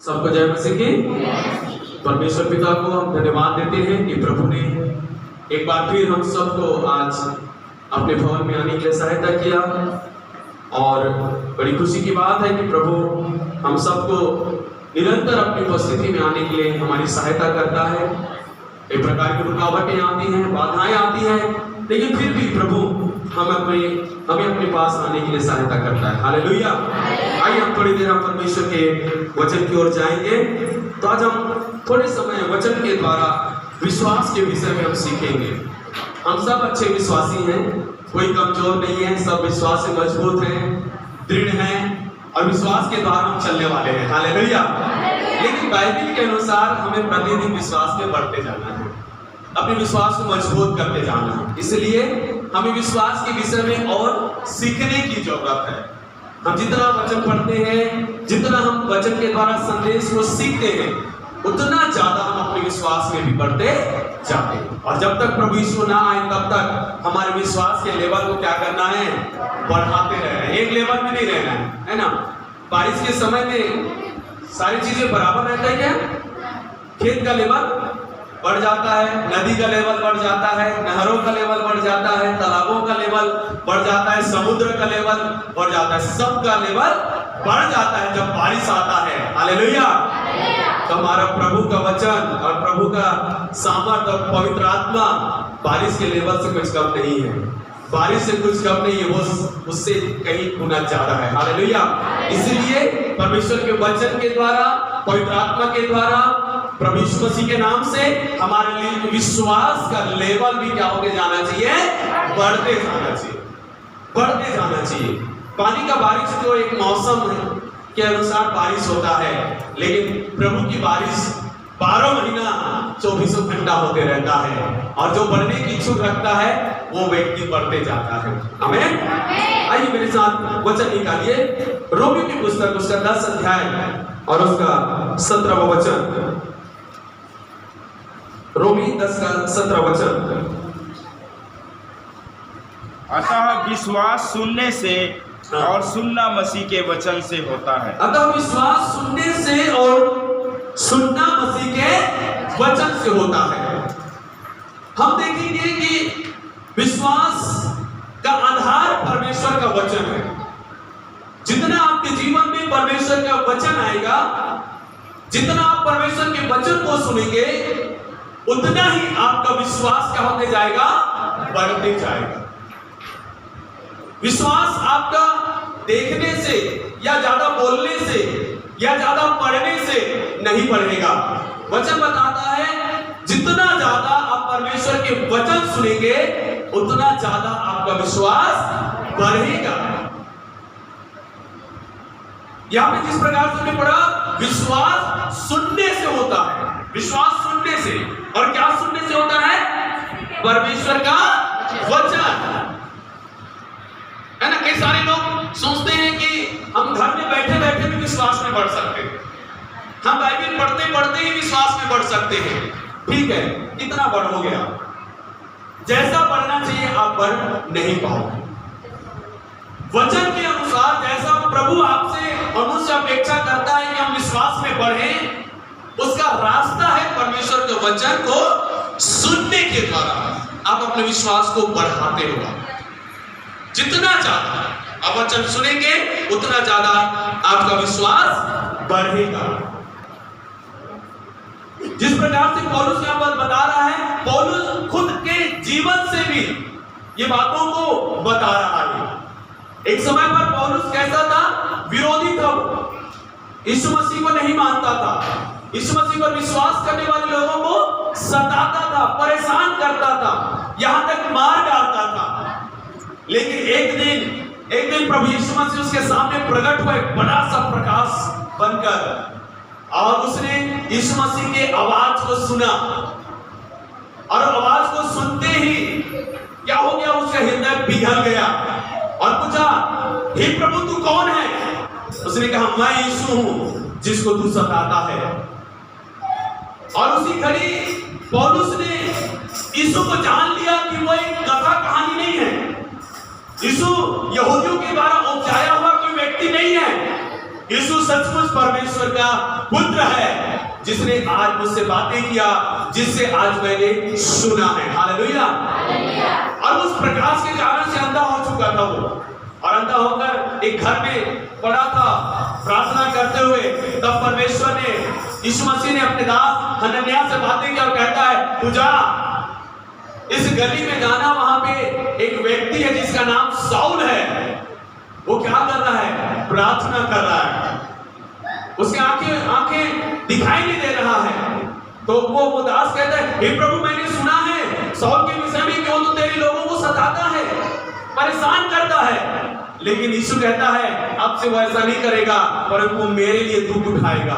सबको जय मसीह की। परमेश्वर पिता को हम धन्यवाद देते हैं कि प्रभु ने एक बार फिर हम सबको आज अपने भवन में आने के लिए सहायता किया, और बड़ी खुशी की बात है कि प्रभु हम सबको निरंतर अपनी उपस्थिति में आने के लिए हमारी सहायता करता है। एक प्रकार की रुकावटें आती हैं, बाधाएं आती हैं, लेकिन फिर भी प्रभु हमें अपने पास आने के लिए सहायता करता है। हालेलुया। आइए हम थोड़ी देर हम परमेश्वर के वचन की ओर जाएंगे। तो आज हम थोड़े समय वचन के द्वारा विश्वास के विषय में हम सीखेंगे। हम सब अच्छे विश्वासी हैं, कोई कमजोर नहीं है, सब विश्वास से मजबूत हैं, दृढ़ हैं और विश्वास के द्वारा हम चलने वाले हैं। हालेलुया। लेकिन बाइबल के अनुसार हमें प्रतिदिन विश्वास में बढ़ते जाना है, अपने विश्वास को मजबूत करते जाना है। इसलिए हमें विश्वास के विषय में और सीखने की जरूरत है। हम जितना वचन पढ़ते हैं, जितना हम वचन के द्वारा संदेश को सीखते हैं, उतना ज्यादा हम अपने विश्वास में भी बढ़ते जाते हैं। और जब तक प्रभु यीशु ना आए तब तक हमारे विश्वास के लेवल को क्या करना है, बढ़ाते रहना है, एक लेवल में नहीं रहना है ना। बारिश के समय में सारी चीजें बराबर रहता है क्या? खेत का लेवल बढ़ जाता है, नदी का लेवल बढ़ जाता है, नहरों का लेवल बढ़ जाता है, तालाबों का लेवल बढ़ जाता है, समुद्र का लेवल बढ़ जाता है, सबका लेवल बढ़ जाता है जब बारिश आता है। हालेलुया। तो हमारा प्रभु का वचन और प्रभु का सामर्थ और पवित्र आत्मा बारिश के लेवल से कुछ कम नहीं है, बारिश से कुछ कम नहीं है, वो उससे कहीं गुना ज्यादा है। हालेलुया। इसलिए परमेश्वर के वचन के द्वारा, पवित्र आत्मा के द्वारा, प्रभु यीशु मसीह के नाम से हमारे लिए विश्वास का लेवल भी क्या होके जाना चाहिए, बढ़ते जाना चाहिए, बढ़ते जाना चाहिए। पानी का बारिश तो एक मौसम के अनुसार बारिश होता है, लेकिन प्रभु की बारिश 12 महीना 24 घंटा होते रहता है, और जो बढ़ने की इच्छुक रखता है वो व्यक्ति बढ़ते जाता है। आमीन। आइए मेरे साथ वचन निकालिए, रोमी की पुस्तक उसका 10 अध्याय और उसका 17वां वचन। रोमी 10 का 17 वचन। अतः विश्वास सुनने से और सुनना मसीह के वचन से होता है। अतः विश्वास सुनने से और सुनना मसीह के वचन से होता है। हम देखेंगे कि विश्वास का आधार परमेश्वर का वचन है। जितना आपके जीवन में परमेश्वर का वचन आएगा, जितना आप परमेश्वर के वचन को सुनेंगे, उतना ही आपका विश्वास क्या होते जाएगा, बढ़ते जाएगा। विश्वास आपका देखने से या ज्यादा बोलने से या ज्यादा पढ़ने से नहीं बढ़ेगा। वचन बताता है जितना ज्यादा आप परमेश्वर के वचन सुनेंगे, उतना ज्यादा आपका विश्वास बढ़ेगा। यहां पे जिस प्रकार से हमने पढ़ा, विश्वास सुनने से होता है, विश्वास सुनने से, और क्या सुनने से होता है, परमेश्वर का वचन है ना। कई सारे लोग सोचते हैं कि हम घर में बैठे बैठे भी विश्वास में बढ़ सकते हैं, हम बाइबल पढ़ते पढ़ते ही विश्वास में बढ़ सकते हैं। ठीक है, कितना बढ़ोगे आप? जैसा बढ़ना चाहिए आप बढ़ नहीं पाओगे। वचन के अनुसार जैसा प्रभु आपसे और मुझसे अपेक्षा करता है कि हम विश्वास में बढ़ें, उसका रास्ता है परमेश्वर के वचन को सुनने के द्वारा आप अपने विश्वास को बढ़ाते हो। जितना ज्यादा आप वचन सुनेंगे, उतना ज्यादा आपका विश्वास बढ़ेगा। जिस प्रकार से पौलुस यहां पर बता रहा है, पौलुस खुद के जीवन से भी ये बातों को बता रहा है। एक समय पर पौलुस कैसा था, विरोधी था, यीशु मसीह को नहीं मानता था, यीशु मसीह पर विश्वास करने वाले लोगों को सताता था, परेशान करता था, यहां तक मार डालता था। लेकिन एक दिन प्रभु यीशु मसीह उसके सामने प्रकट हुआ, एक बड़ा सा प्रकाश बनकर, और उसने यीशु मसीह के आवाज को सुना, और आवाज को सुनते ही क्या हो गया, उसका हृदय पिघल गया और पूछा, हे प्रभु तू कौन है? उसने कहा, मैं यीशु हूं जिसको तू सताता है। और उसी घड़ी पौलुस ने यीशु को जान लिया कि वो एक कथा कहानी नहीं है, यीशु यहूदियों के द्वारा उपजाया हुआ कोई व्यक्ति नहीं है, यीशु सचमुच परमेश्वर का पुत्र है, जिसने आज मुझसे बातें किया, जिससे आज मैंने सुना है। हालेलुया। और उस प्रकाश के कारण से अंधा हो चुका था वो, और अंधा होकर एक घर में पड़ा था प्रार्थना करते हुए। तब परमेश्वर ने, यीशु मसीह ने अपने दास हनन्याह से बातें किया और कहता है, तू जा इस गली में जाना, वहां पे एक व्यक्ति है जिसका नाम साउल है, वो क्या कर रहा है? प्रार्थना कर रहा है। उसके आंखें दिखाई नहीं दे रहा है। तो वो दास कहता है, हे प्रभु, मैंने सुना है साउल के विषय में, क्यों तो तेरे लोगों को सताता है, परेशान करता है। लेकिन यीशु कहता है, अब से वो ऐसा नहीं करेगा, परंतु मेरे लिए दुख उठाएगा।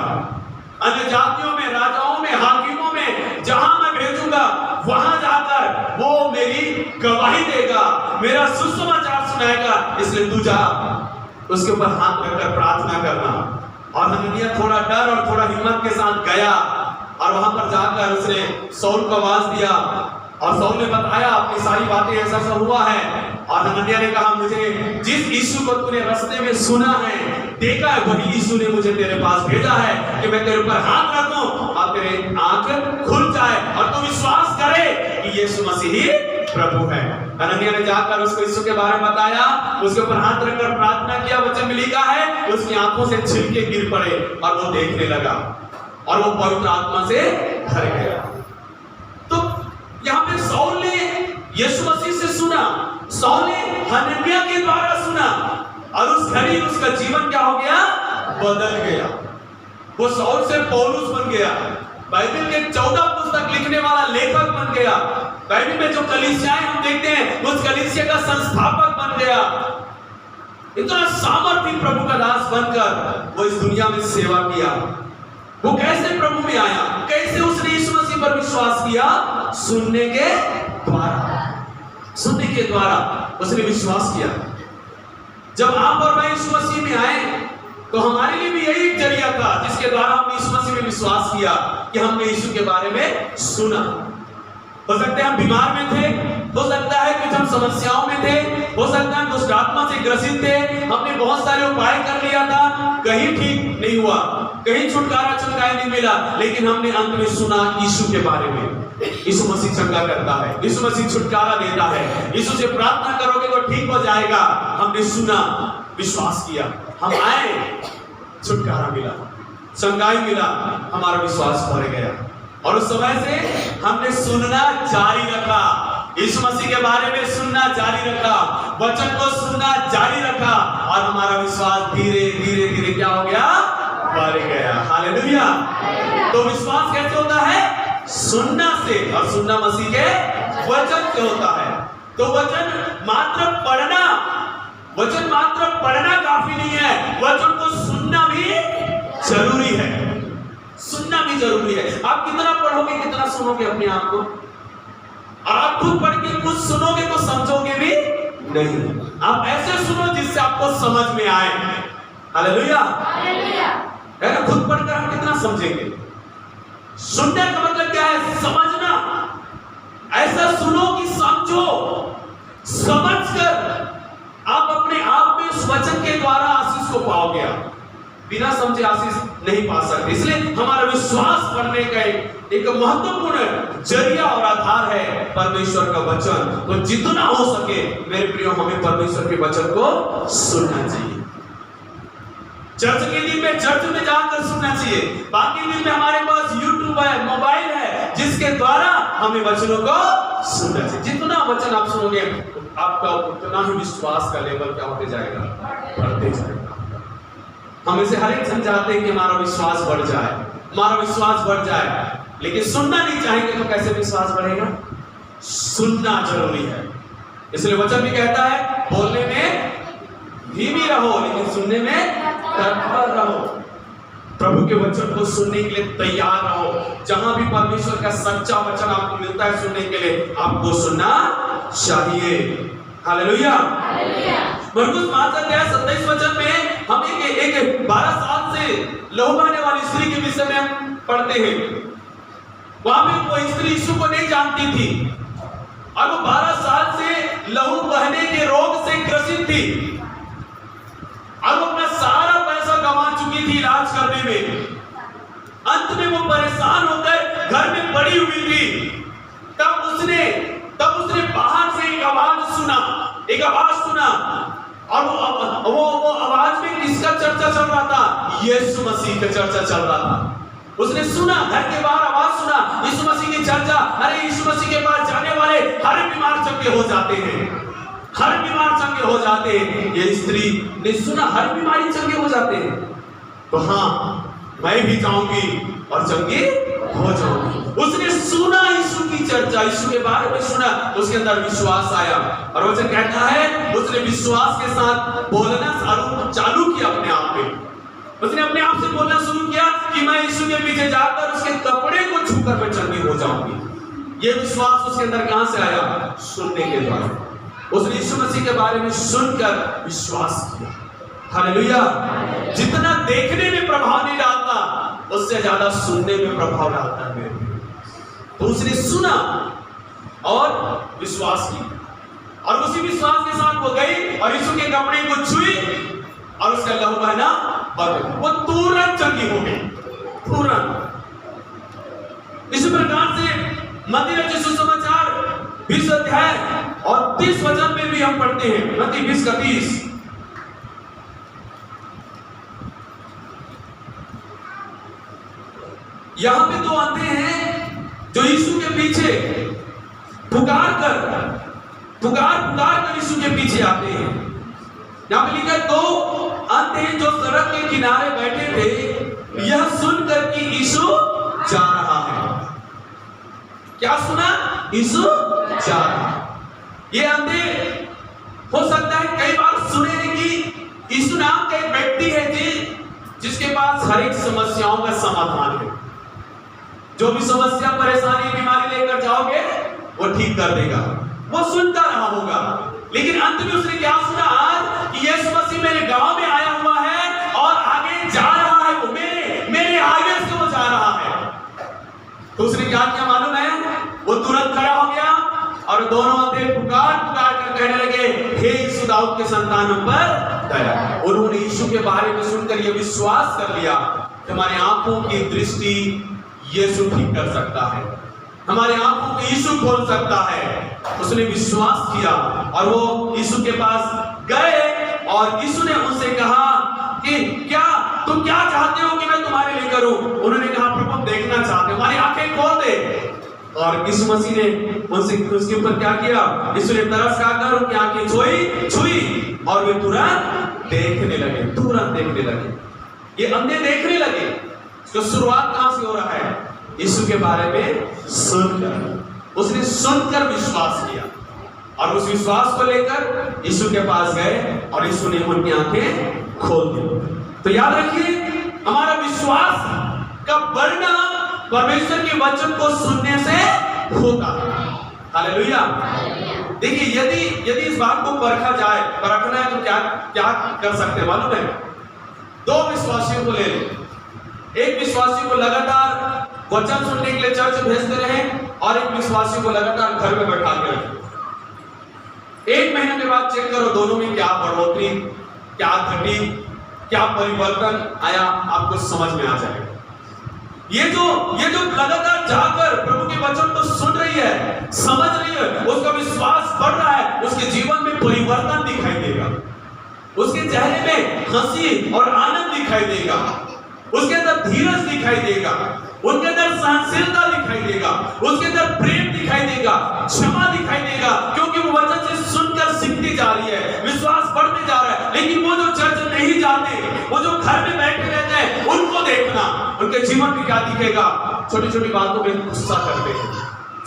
अन्य जातियों में, राजाओं में, हाकिमों में जहां मैं भेजूंगा, वहां जाकर वो मेरी गवाही देगा, मेरा सुसमाचार सुनाएगा। इसलिए तू जा, उसके ऊपर हाथ रखकर प्रार्थना करना। और हनन्याह थोड़ा डर और थोड़ा हिम्मत के साथ गया, और वहां पर जाकर उसने साउल को आवाज दिया, और साउल ने बताया अपनी सारी बातें, ऐसा ऐसा हुआ है। और हनन्याह ने कहा, मुझे जिस यीशु को तूने रास्ते में सुना है, देखा है, वही यीशु ने मुझे तेरे पास भेजा है कि मैं तेरे ऊपर हाथ रखूं और तेरे आंख खुल जाए और तू विश्वास करे कि यीशु मसीह ही प्रभु है। हनन्याह ने जाकर उसको यीशु के बारे में बताया, उसके ऊपर हाथ रखकर प्रार्थना किया। वचन में लिखा है, उसकी आंखों से छिलके गिर पड़े और वो देखने लगा, और वो पवित्र आत्मा से भर गया। तो यहाँ पे साउल ने यीशु मसीह से सुना, साउल ने हनन्याह के द्वारा सुना, और उस घड़ी उसका जीवन क्या हो गया? बदल गया। वो साउल से पौलुस बन गया, बाइबल के 14 पुस्तक लिखने वाला लेखक बन गया। बाइबल में जो कलीसियाएं हम देखते हैं, उस कलीसिया का संस्थापक बन गया। इतना सामर्थ्य प्रभु का दास बनकर वो इस दुनिया में सेवा किया। वो कैसे प्रभु में आया? कैसे उसने यीशु मसीह पर विश्वास किया? सुनने के द्वारा, सुनने के द्वारा उसने विश्वास किया। जब आप और मैं यीशु मसीह में आए, तो हमारे लिए भी यही एक जरिया था जिसके द्वारा हमने यीशु मसीह में विश्वास किया, कि हमने यीशु के बारे में सुना। हो सकता है हम बीमार में थे, हो सकता है कुछ हम समस्याओं में थे, हो सकता है दुष्ट आत्मा से ग्रसित थे, हमने बहुत सारे उपाय कर लिया था, कहीं ठीक नहीं हुआ, कहीं छुटकारा नहीं मिला, लेकिन हमने अंत में सुना यीशु के बारे में। यीशु मसीह चंगा करता है, यीशु मसीह छुटकारा देता है, यीशु से प्रार्थना करोगे तो ठीक हो जाएगा। हमने सुना, विश्वास किया, हम आए, छुटकारा मिला, चंगाई मिला, हमारा विश्वास बढ़ गया। और उस समय से हमने सुनना जारी रखा, यीशु मसीह के बारे में सुनना जारी रखा, वचन को सुनना जारी रखा, और हमारा विश्वास धीरे धीरे धीरे क्या हो गया? बढ़ गया। हालेलुया। तो विश्वास कैसे होता है? सुनना से, और सुनना मसीह के वचन से होता है। तो वचन मात्र पढ़ना काफी नहीं है, वचन को सुनना भी जरूरी है। सुनना भी जरूरी है। आप कितना पढ़ोगे, कितना सुनोगे अपने आप को? और आप खुद पढ़ के कुछ सुनोगे तो समझोगे भी नहीं। आप ऐसे सुनो जिससे आपको समझ में आए। हालेलुया। है ना? खुद पढ़कर हम कितना समझेंगे? सुनने का मतलब क्या है? समझना। ऐसा सुनो कि समझो, समझकर आप अपने आप में इस वचन के द्वारा आशीष को पाओगे। बिना समझे आशीष नहीं पा सकते। इसलिए हमारा विश्वास बढ़ने का एक महत्वपूर्ण जरिया और आधार है परमेश्वर का वचन। तो जितना हो सके मेरे प्रियो, हमें परमेश्वर के वचन को सुनना चाहिए। चर्च के दिन में चर्च में जाकर सुनना चाहिए, बाकी दिन में हमारे पास यूट्यूब है, मोबाइल है, जिसके द्वारा हमें वचनों को सुनना चाहिए। जितना वचन आप सुनोगे, आपका उतना ही विश्वास का लेवल क्या होते जाएगा? बढ़ते जाएगा। हम इसे हर एक जन चाहते हैं कि हमारा विश्वास बढ़ जाए, हमारा विश्वास बढ़ जाए, लेकिन सुनना नहीं चाहेंगे तो कैसे विश्वास बढ़ेगा? सुनना जरूरी है। इसलिए वचन भी कहता है, बोलने में धीमी रहो, लेकिन सुनने में तत्पर रहो। प्रभु के वचन को सुनने के लिए तैयार रहो। जहां भी परमेश्वर का सच्चा वचन आपको मिलता है सुनने के लिए, आपको सुनना चाहिए। हालेलुया। मरकुस 5:27 वचन में हम एक 12 साल से लहू बहने वाली स्त्री के विषय में पढ़ते हैं। वहां पे वो स्त्री यीशु को नहीं जानती थी, और वो 12 साल से लहू बहने के रोग से ग्रसित थी, और वो अपना सारा पैसा गंवा चुकी थी इलाज करने में। अंत में वो परेशान होकर घर में पड़ी हुई थी। तब उसने बाहर से एक आवाज सुना और वो आवाज में किसका चर्चा चल रहा था? यीशु मसीह का चर्चा चल रहा था। उसने सुना, घर के बाहर आवाज सुना, यीशु मसीह की चर्चा। अरे यीशु मसीह के पास जाने वाले हर बीमार चंगे हो जाते हैं, हर बीमार चंगे हो जाते हैं। ये स्त्री ने सुना हर बीमारी चंगे हो जाते हैं, तो हाँ मैं भी जाऊंगी और चंगे हो जाऊंगी। उसने सुना यीशु की चर्चा, यीशु के बारे में सुना, उसके अंदर विश्वास आया। और वचन कहता है उसने विश्वास के साथ बोलना चालू किया अपने आप में। उसने अपने आप से बोलना शुरू किया कि मैं यीशु के पीछे जाकर उसके कपड़े को छूकर मैं चंगी हो जाऊंगी। ये विश्वास उसके अंदर कहां से आया? सुनने के द्वारा। उसने यीशु मसीह के बारे में सुनकर विश्वास किया। हालेलुया। जितना देखने में प्रभाव नहीं डालता, उससे ज्यादा सुनने में प्रभाव डालता है। तो उसने सुना और विश्वास किया, और उसी विश्वास के साथ वो गई और यीशु के कपड़े को छुई और उसका लहू बहना बंद हो गया। वो तुरंत चंगी हो गई, तुरंत। इसी प्रकार से मत्ती रचित सुसमाचार 20 अध्याय और 30 वचन में भी हम पढ़ते हैं। मत्ती 20 का 30। यहां पे 2 अंधे हैं जो यीशु के पीछे पुकार कर यीशु के पीछे आते हैं। यहां पे लिखा है 2 अंधे जो सड़क के किनारे बैठे थे, यह सुनकर कि यीशु जा रहा है। क्या सुना? यीशु जा रहा है। ये अंधे हो सकता है कई बार सुने हैं कि यीशु नाम का एक व्यक्ति है जिसके पास हर एक समस्याओं का समाधान है। जो भी समस्या, परेशानी, बीमारी लेकर जाओगे वो ठीक कर देगा। वो सुनता रहा होगा, लेकिन अंत में उसने क्या सुना? आज कि यीशु मसीह मेरे गांव में आया हुआ है और आगे जा रहा है, वो मेरे आगे से वो जा रहा है। तो उसने क्या किया मालूम है? वो तुरंत खड़ा हो गया और दोनों अंधे पुकार कर कहने लगे, हे यीशु दाऊद के संतान हम पर दया। उन्होंने यीशु के बारे में सुनकर ये विश्वास कर लिया कि हमारी आंखों की दृष्टि यीशु ठीक कर सकता है, हमारे आंखों को यीशु खोल सकता है। उसने विश्वास किया और वो यीशु के पास गए और यीशु ने उनसे कहा कि तुम क्या चाहते हो कि मैं तुम्हारे लिए करूं? उन्होंने कहा प्रभु हम देखना चाहते हैं, हमारी आंखें खोल दे। और यीशु मसीह ने उनसे उसके ऊपर क्या किया? यीशु ने तरस खाकर उनकी आंखें छुई और वे तुरंत देखने लगे। ये अंधे देखने लगे। तो शुरुआत कहां से हो रहा है? यीशु के बारे में सुनकर। उसने सुनकर विश्वास किया और उस विश्वास को लेकर यीशु के पास गए और यीशु ने उनकी आंखें खोल दी। तो याद रखिए, हमारा विश्वास का बढ़ना परमेश्वर के वचन को सुनने से होता है। हालेलुया। देखिए, यदि इस बात को परखना है तो क्या कर सकते हैं मालूम है? 2 विश्वासियों को ले लो। एक विश्वासी को लगातार वचन सुनने के लिए चर्च भेजते रहे और एक विश्वासी को लगातार घर में बैठा के रखे। 1 महीने के बाद चेक करो दोनों में क्या बढ़ोतरी, क्या घटी, क्या परिवर्तन आया, आपको समझ में आ जाएगा। ये जो लगातार जाकर प्रभु के वचन को सुन रही है, समझ रही है, उसका विश्वास बढ़ रहा है, उसके जीवन में परिवर्तन दिखाई देगा। उसके चेहरे में हंसी और आनंद दिखाई देगा, उसके अंदर धीरज दिखाई देगा, उनके अंदर सहनशीलता दिखाई देगा, उसके अंदर प्रेम दिखाई देगा, क्षमा दिखाई देगा, क्योंकि वो वचन से सुनकर सीखती जा रही है, विश्वास बढ़ते जा रहा है। लेकिन वो जो चर्च नहीं जाते, वो जो घर में बैठे रहते हैं, उनको देखना, उनके जीवन में क्या दिखेगा? छोटी छोटी बातों में गुस्सा करते हैं,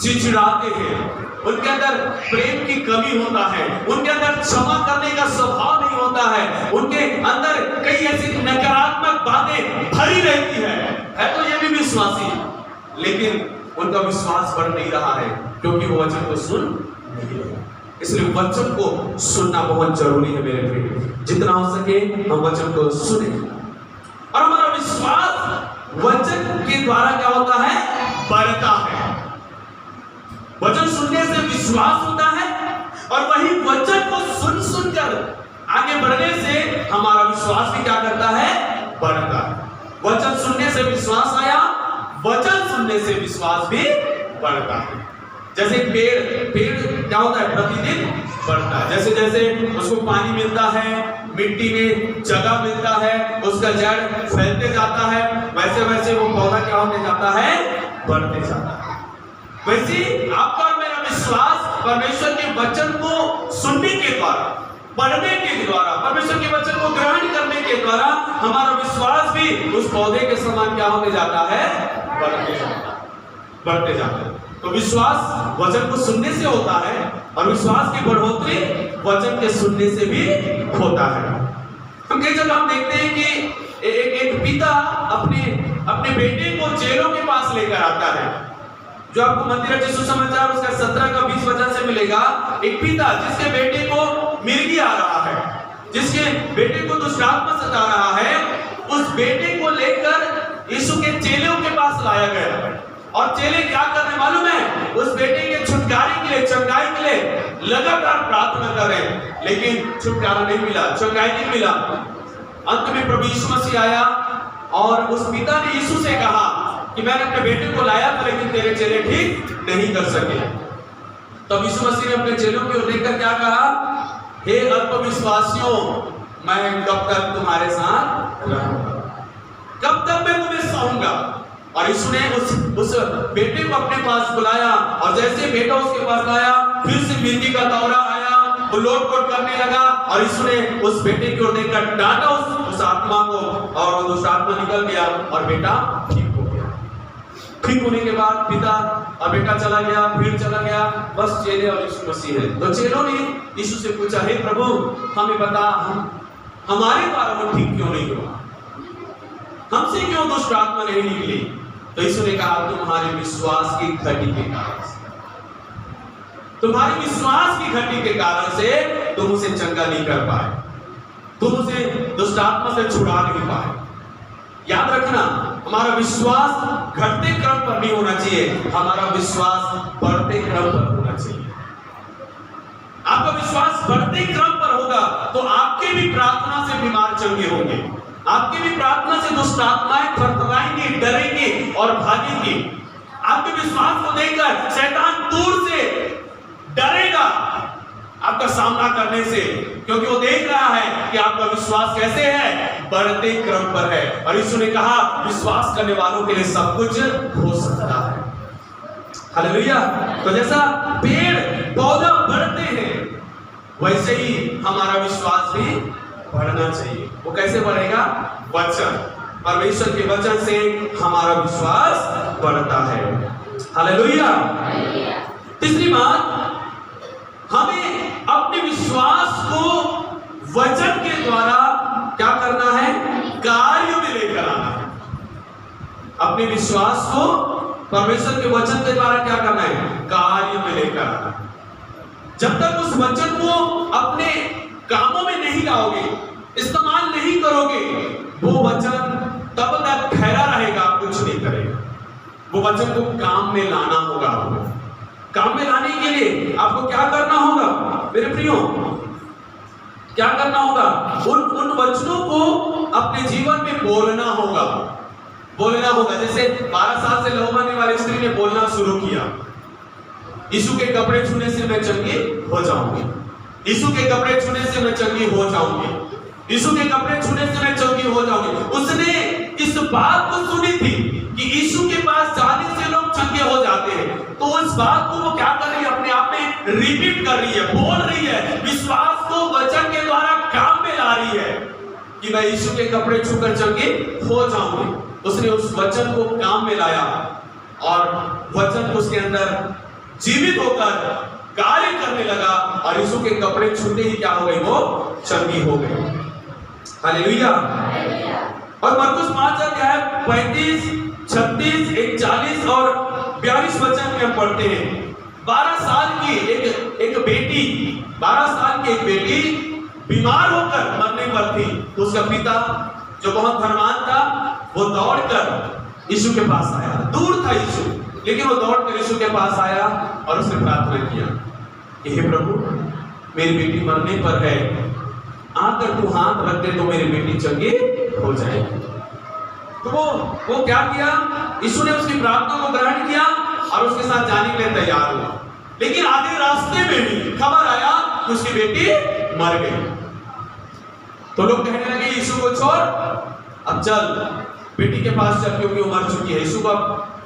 चिड़चिड़ाते हैं, उनके अंदर प्रेम की कमी होता है, उनके अंदर क्षमा करने का स्वभाव नहीं होता है, उनके अंदर कई ऐसी नकारात्मक बातें भरी रहती है तो ये भी विश्वासी, लेकिन उनका विश्वास बढ़ नहीं रहा है क्योंकि वो वचन को सुन नहीं रहे। इसलिए वचन को सुनना बहुत जरूरी है मेरे प्रिय। जितना हो सके हम वचन को सुने और हमारा विश्वास वचन के द्वारा क्या होता है? बढ़ता है। वचन सुनने से विश्वास होता है और वही वचन को सुनकर आगे बढ़ने से हमारा विश्वास भी क्या करता है, बढ़ता है। वचन सुनने से विश्वास आया, वचन सुनने से विश्वास भी बढ़ता है। जैसे पेड़ क्या होता है, प्रतिदिन बढ़ता है। जैसे जैसे उसको पानी मिलता है, मिट्टी में जगह मिलता है, उसका जड़ फैलते जाता है, वैसे वैसे वो पौधा क्या होते जाता है, बढ़ते जाता है। वैसे आपका और मेरा विश्वास परमेश्वर के वचन को सुनने के द्वारा, पढ़ने के द्वारा, परमेश्वर के वचन को ग्रहण करने के द्वारा हमारा विश्वास भी उस पौधे के समान क्या होते जाता है, बढ़ते जाता है। तो विश्वास वचन को सुनने से होता है और विश्वास की बढ़ोतरी वचन के सुनने से भी होता है। हम कई जगह हम देखते हैं कि एक पिता अपने बेटे को जेलों के पास लेकर आता है। जो आपको मंदिर अच्छे सुसमाचार उसका 17 का 20 वचन से मिलेगा। एक पिता जिसके बेटे को मिर्गी आ रहा है, जिसके बेटे को दुष्ट आत्मा सता रहा है, उस बेटे को लेकर यीशु के चेलों के पास लाया गया। और चेले क्या करने मालूम है, उस बेटे के छुटकारे के लिए, चंगाई के लिए लगातार प्रार्थना कर रहे हैं, लेकिन छुटकारा नहीं मिला, चंगाई नहीं मिला। अंत में प्रभु यीशु मसीह आया और उस पिता ने यीशु से कहा कि मैंने अपने बेटे को लाया था, लेकिन तेरे चेले ठीक नहीं कर सके। तब यीशु मसीह ने अपने चेलों की ओर देखकर क्या कहा, हे अल्पविश्वासियों, मैं कब तक तुम्हारे साथ रहूंगा, कब तक मैं तुम्हें सहूंगा। और यीशु ने उस बेटे को अपने पास बुलाया और जैसे बेटा उसके पास आया, फिर से मिर्गी का दौरा आया, वो लोट-पोट करने लगा और यीशु ने उस बेटे की ओर देखकर डांटा उस आत्मा को और वो दुष्ट आत्मा निकल गया और बेटा ठीक हो गया। ठीक होने के बाद पिता और बेटा चला गया, फिर चला गया, बस चेले और यीशु मसीह है। तो चेलों ने यीशु से पूछा, हे प्रभु हमें बता, हमारे द्वारा वो ठीक क्यों नहीं हुआ, हमसे क्यों दुष्ट आत्मा नहीं निकली। तो यीशु ने कहा, तुम्हारे विश्वास की घटी के कारण से, तुम्हारे विश्वास की घटी के कारण से तुम उसे चंगा नहीं कर पाए, तुम उसे दुष्ट आत्मा से छुड़ा नहीं पाए। याद रखना, हमारा विश्वास घटते क्रम पर नहीं होना चाहिए, हमारा विश्वास बढ़ते क्रम पर होना चाहिए। आपका विश्वास बढ़ते क्रम पर होगा तो आपके भी प्रार्थना से बीमार चंगे होंगे, आपकी भी प्रार्थना से दुष्ट आत्माएं थरथराएंगी, डरेंगी और भागेंगी। आपके विश्वास को देखकर शैतान दूर से डरेगा आपका सामना करने से, क्योंकि वो देख रहा है कि आपका विश्वास कैसे है, बढ़ते क्रम पर है। और यीशु ने कहा, विश्वास करने वालों के लिए सब कुछ हो सकता है। हालेलुया। तो जैसा पेड़ पौधा बढ़ते हैं, वैसे ही हमारा विश्वास भी बढ़ना चाहिए। वो कैसे बढ़ेगा, वचन, परमेश्वर के वचन से हमारा विश्वास बढ़ता है। हालेलुया। तीसरी बात, हमें अपने विश्वास को वचन के द्वारा क्या करना है, कार्य में लेकर आना है। अपने विश्वास को परमेश्वर के वचन के द्वारा क्या करना है, कार्य में लेकर आना है। जब तक उस वचन को अपने कामों में नहीं लाओगे, इस्तेमाल नहीं करोगे, वो वचन तब तक ठहरा रहेगा, कुछ नहीं करेगा। वो वचन को काम में लाना होगा। आपको काम में लाने के लिए आपको क्या करना होगा मेरे प्रियो, क्या करना होगा, उन वचनों को अपने जीवन में बोलना होगा, बोलना होगा। जैसे 12 साल से लहू बहने वाली स्त्री ने बोलना शुरू किया, यीशु के कपड़े छूने से मैं चंगी हो जाऊंगी, यीशु के कपड़े छूने से मैं चंगी हो जाऊंगी, यीशु के कपड़े छूने से मैं चंगी हो जाऊंगी। उसने इस बात को सुनी थी कि यीशु के पास जाने से लोग चंगे हो जाते हैं, तो इस बात को वो क्या कर रही है, अपने आप में रिपीट कर रही है, बोल रही है, विश्वास को वचन के द्वारा काम में ला रही है कि मैं यीशु के कपड़े छूकर चंगी हो जाऊंगी। उसने उस वचन को काम में लाया और वचन उसके अंदर जीवित होकर कार्य करने लगा और यीशु के कपड़े छूते ही क्या हो गई, वो चंगी हो गई। हालेलुया। और मरकुस 5 अध्याय 35, 36, 41 और 42 वचन में हम पढ़ते हैं, 12 साल की एक बेटी, 12 साल की एक बेटी बीमार होकर मरने पर थी। तो उसका पिता जो बहुत धनवान था, वो दौड़कर यीशु के पास आया। दूर था यीशु, लेकिन वो दौड़कर यीशु के पास आया और उसने प्रार्थना किया कि हे प्रभु, मेरी बेटी मरने पर है, आकर तू हाथ रख दे तो मेरी बेटी चंगी हो जाएगी। तो वो क्या किया, यीशु ने उसकी प्रार्थना को ग्रहण किया और उसके साथ जाने के लिए तैयार हुआ। लेकिन आधे रास्ते में भी खबर आया कि उसकी बेटी मर गई। तो लोग कहने लगे यीशु को छोड़, अब चल बेटी के पास चल, क्योंकि वो मर चुकी है। यीशु को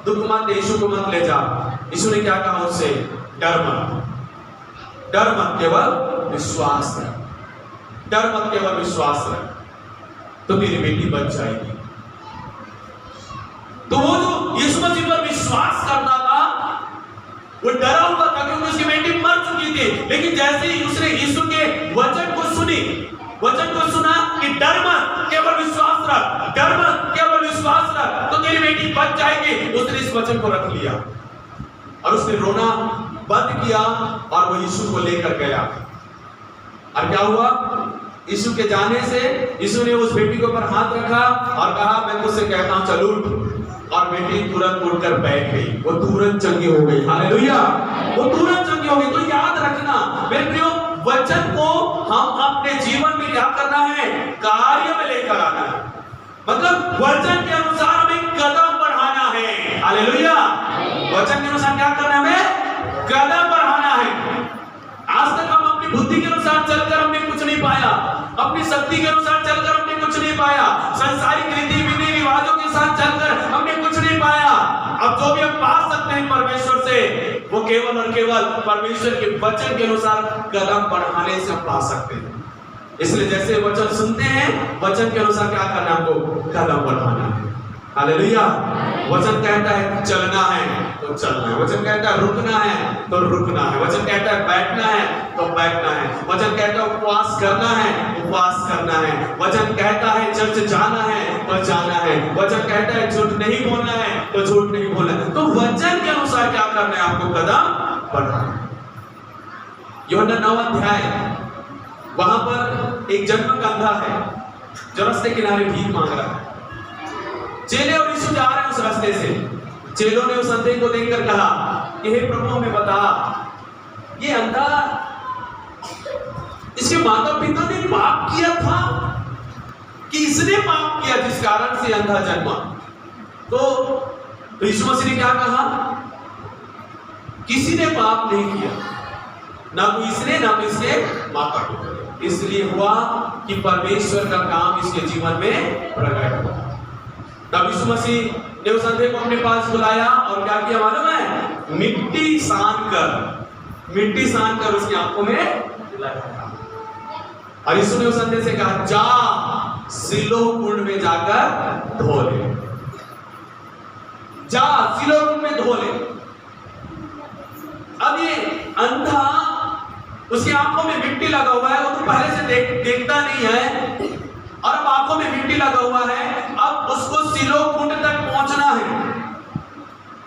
दुख मत दे, यीशु को मत ले जा। यीशु ने क्या कहा उससे, डर मत, डर मत, केवल विश्वास रख, डर मत, केवल विश्वास रख, तो तेरी बेटी बच जाएगी। तो वो जो यीशु मसीह पर विश्वास करता था वो डरा हुआ था क्योंकि उसकी बेटी मर चुकी थी। लेकिन जैसे ही उसने यीशु के वचन को सुना कि डर मत, केवल विश्वास रख, डर मत, केवल विश्वास रख, तो तेरी बेटी बच जाएगी, उसने इस वचन को रख लिया और उसने रोना बंद किया और वो यीशु को लेकर गया। और क्या हुआ, यीशु के जाने से यीशु ने उस बेटी के ऊपर हाथ रखा और कहा, मैं तुझसे कहता हूं चल उठ। और बेटी तुरंत उठकर बैठ गई, वो तुरंत चंगी हो गई। हालेलुया, वो तुरंत चंगी हो गई। तो याद रखना मेरे प्रियो, वचन को हम अपने जीवन में क्या करना है, कार्य में लेकर आना है। मतलब वचन के अनुसार हमें कदम बढ़ाना है। हालेलुया, वचन के अनुसार क्या करना है, हमें कदम बढ़ाना है। आज तक हम अपनी बुद्धि के अनुसार चलकर हमने कुछ नहीं पाया, अपनी शक्ति के अनुसार चलकर हमने कुछ नहीं पाया, संसारिक रीति विधि रिवाजों के साथ चलकर हमने कुछ नहीं पाया। अब जो भी हम पा सकते हैं परमेश्वर से, वो केवल और केवल परमेश्वर के वचन के अनुसार कदम बढ़ाने से हम पा सकते हैं। इसलिए जैसे वचन सुनते हैं, वचन के अनुसार क्या करना है, हमको कदम बढ़ाना है। हालेलुया, वचन कहता है चलना है तो चलना है, वचन कहता है रुकना है तो रुकना है, वचन कहता है बैठना है तो बैठना है, वचन कहता है उपवास करना है, उपवास करना है, वचन कहता है चर्च जाना है तो जाना है, वचन कहता है झूठ नहीं बोलना है तो झूठ नहीं बोलना है। तो वचन के अनुसार क्या करना है, आपको कदम बढ़ाना। यूहन्ना 9 अध्याय, वहां पर एक जन्मक अंधा है जो रास्ते किनारे भीख मांग रहा है। चेले और यीशु जा रहे हैं उस रास्ते से। चेलों ने उस अंधे को देखकर कहा कि हे प्रभु हमें बता, ये अंधा, इसके माता पिता ने पाप किया था कि इसने पाप किया जिस कारण से अंधा जन्मा? तो यीशु मसीह ने क्या कहा, किसी ने पाप नहीं किया, ना तो इसने ना तो इसके माता पिता। इसलिए हुआ कि परमेश्वर का काम इसके जीवन में प्रकट हुआ। तब यीशु मसीह ने उस अंधे को अपने पास बुलाया और क्या किया मालूम है, मिट्टी सान कर उसकी आंखों में लगाया। और यीशु ने उस अंधे से कहा, जा सिलोह कुंड में जाकर धो ले, जा सिलोह कुंड में धो ले। अब ये अंधा, उसकी आंखों में मिट्टी लगा हुआ है, वो तो पहले से देखता नहीं है और अब आंखों में मिट्टी लगा हुआ है। अब उसको सिलोह कुंड तक पहुंचना है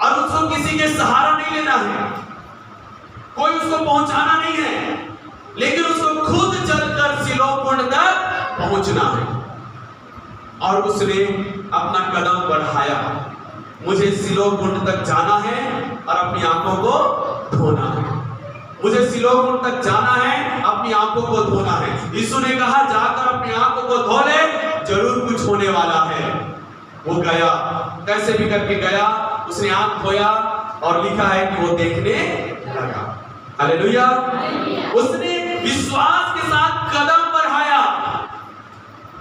और उसको किसी के सहारा नहीं लेना है, कोई उसको पहुंचाना नहीं है, लेकिन उसको खुद चलकर सिलोह कुंड तक पहुंचना है। और उसने अपना कदम बढ़ाया, मुझे सिलोह कुंड तक जाना है और अपनी आंखों को धोना है, मुझे सिलोह कुंड तक जाना है, अपनी आंखों को धोना है। यीशु ने कहा, जाकर अपनी आंखों को धो ले, जरूर कुछ होने वाला है। वो गया, कैसे भी करके गया, उसने आंख धोया और लिखा है कि वो देखने लगा। हालेलुया, उसने विश्वास के साथ कदम बढ़ाया,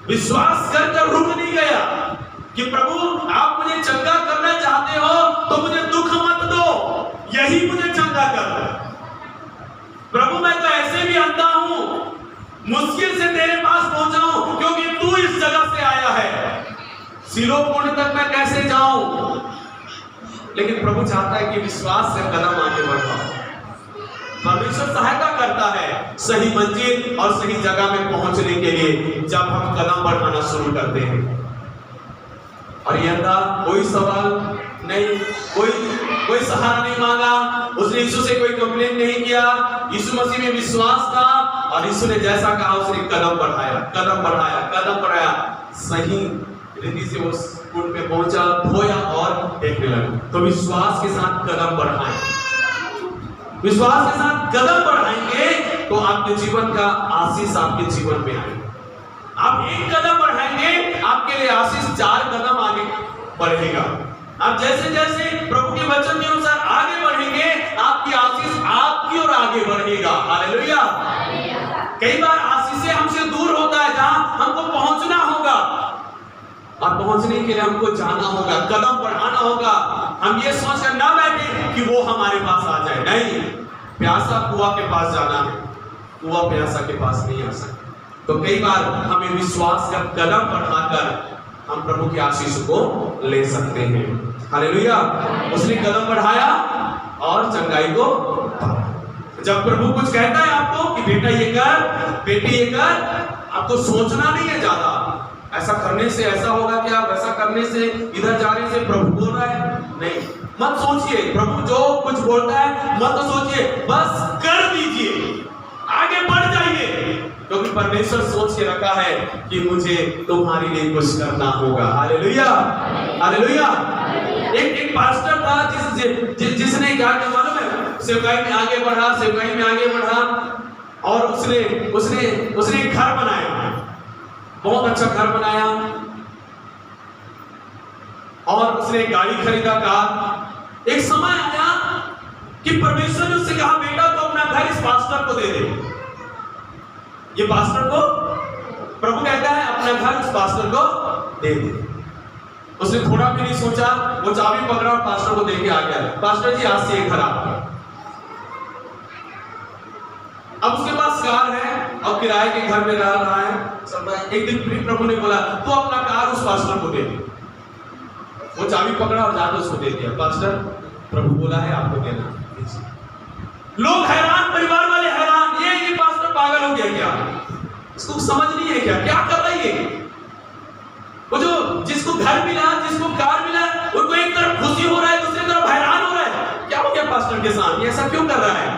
विश्वास कर रुक नहीं गया कि प्रभु आप मुझे चंगा करना चाहते हो तो मुझे दुख मत दो, यही मुझे चंगा कर दो। प्रभु मैं तो ऐसे भी अंधा हूं, मुश्किल से तेरे पास पहुंचा हूं क्योंकि तू इस जगह से आया है, सिलोह कुंड तक मैं कैसे जाऊं? लेकिन प्रभु चाहता है कि विश्वास से कदम आगे बढ़ाओ। परमेश्वर सहायता करता है सही मंजिल और सही जगह में पहुंचने के लिए, जब हम कदम बढ़ाना शुरू करते हैं। और ये अंधा कोई सवाल नहीं, कोई सहारा नहीं मांगा, उसने यीशु से कोई कंप्लेन नहीं किया, यीशु मसीह में विश्वास था और यीशु ने जैसा कहा उसने कदम बढ़ाया, सही रीति से उस कुंड में पहुंचा, धोया और देखने लगा। तो विश्वास के साथ कदम बढ़ाएं, विश्वास के साथ कदम बढ़ाएंगे तो आपके जीवन का आशीष आपके जीवन में आएगा। आप एक कदम बढ़ाएंगे, आपके लिए आशीष 4 कदम आगे बढ़ेगा। आप जैसे जैसे प्रभु के वचन के अनुसार आगे बढ़ेंगे, आपकी आशीष आपकी ओर आगे बढ़ेगा। हालेलुया। कई बार आशीष से हमसे दूर होता है, जहां हमको पहुंचना होगा, और पहुंचने के लिए हमको जाना होगा, कदम बढ़ाना होगा। हम ये सोचकर ना बैठे कि वो हमारे पास आ जाए, नहीं। प्यासा कुआं के पास जाना है, कुआं प्यासा के पास नहीं आ सकता। तो कई बार हमें विश्वास का कदम बढ़ाकर हम प्रभु की आशीष को ले सकते हैं। हालेलुया। उसने कदम बढ़ाया और चंगाई को पाया। जब प्रभु कुछ कहता है आपको कि बेटा ये कर, बेटी ये कर, आपको सोचना नहीं है ज्यादा, ऐसा करने से ऐसा होगा क्या, वैसा करने से, इधर जाने से प्रभु बोल रहा है, नहीं। मत सोचिए, प्रभु जो कुछ बोलता है मत सोचिए, बस कर दीजिए, आगे बढ़ जाइए, क्योंकि परमेश्वर सोच के रखा है कि मुझे तुम्हारे लिए कुछ करना होगा। Hallelujah, hallelujah. एक पास्टर था जिसने क्या किया मालूम है, सेवकाई में आगे बढ़ा, सेवकाई में आगे बढ़ा, और उसने एक घर बनाया, बहुत अच्छा घर बनाया, और उसने एक गाड़ी खरीदा। कार एक समय आया कि परमेश्वर ने उससे कहा, बेटा तो अपना घर इस पास्टर को दे दे। ये पास्टर को प्रभु कहता है अपना घर उस पास्टर को दे दे। उसने थोड़ा भी नहीं सोचा, वो चाबी पकड़ा और पास्टर को दे के आ गया, पास्टर जी आज से ये घर आपका। अब उसके पास कार है और किराए के घर में रह रहा है, चल रहा है। एक दिन प्रभु ने बोला तो अपना कार उस पास्टर को दे दे। वो चाबी पकड़ा और जाकर उसको दे दिया। पास्टर प्रभु बोला है आपको देना। लोग हैरान, परिवार वाले हैरान, ये पास्टर पागल हो गया क्या, इसको समझ नहीं है क्या कर रहा है ये। वो जो जिसको घर मिला, जिसको कार मिला, उनको एक तरफ खुशी हो रहा है, दूसरी तरफ हैरान हो रहा है, क्या हो गया पास्टर के साथ, ये ऐसा क्यों कर रहा है।